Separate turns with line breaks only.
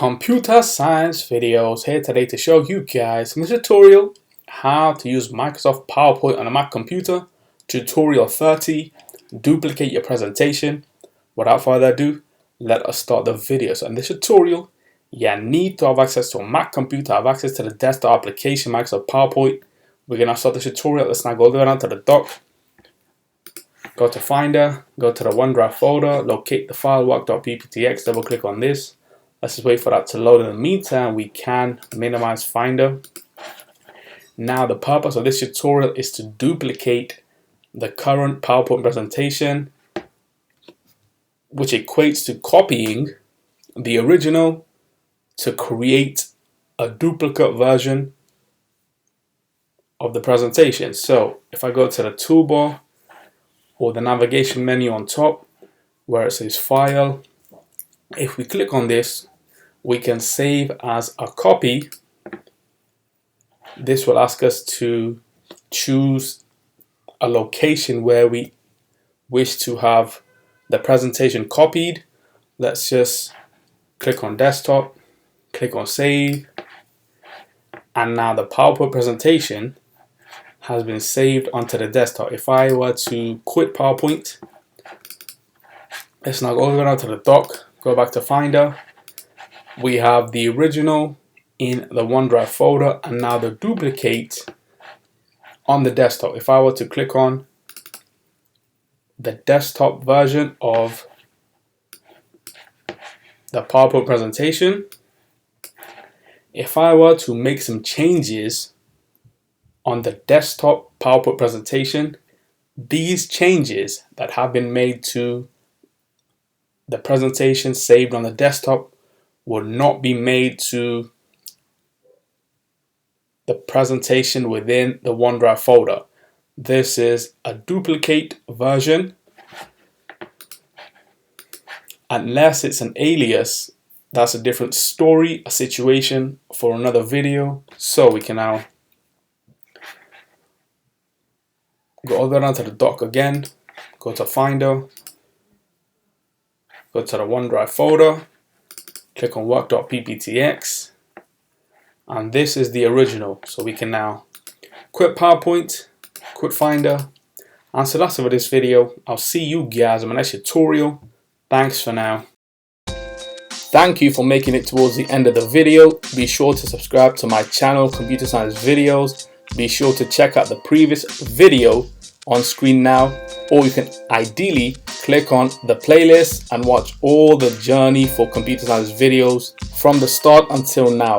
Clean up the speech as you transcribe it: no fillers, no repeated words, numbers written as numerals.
Computer science videos here today to show you guys in this tutorial how to use Microsoft PowerPoint on a Mac computer. Tutorial 30, duplicate your presentation. Without further ado, let us start the video. So in this tutorial, you need to have access to a Mac computer, have access to the desktop application Microsoft PowerPoint. We're going to start the tutorial. Let's now go all the way down to the dock. Go to Finder, go to the OneDrive folder, locate the file work.pptx, double click on this. Let's just wait for that to load. In the meantime, we can minimize Finder. Now the purpose of this tutorial is to duplicate the current PowerPoint presentation, which equates to copying the original to create a duplicate version of the presentation. So if I go to the toolbar or the navigation menu on top where it says File, if we click on this, we can save as a copy. This will ask us to choose a location where we wish to have the presentation copied. Let's just click on Desktop, click on Save, and now the PowerPoint presentation has been saved onto the desktop. If I were to quit PowerPoint, let's now go over to the dock, go back to Finder. We have the original in the OneDrive folder and now the duplicate on the desktop. If I were to click on the desktop version of the PowerPoint presentation, if I were to make some changes on the desktop PowerPoint presentation, these changes that have been made to the presentation saved on the desktop will not be made to the presentation within the OneDrive folder. This is a duplicate version. Unless it's an alias, that's a different story, a situation for another video. So we can now go all the way down to the dock again, go to Finder, go to the OneDrive folder, click on work.pptx, and this is the original. So we can now quit PowerPoint, quit Finder, and so that's it for this video. I'll see you guys in my next tutorial. Thanks for now. Thank you for making it towards the end of the video. Be sure to subscribe to my channel, Computer Science Videos. Be sure to check out the previous video on screen now, or you can ideally click on the playlist and watch all the journey for computer science videos from the start until now.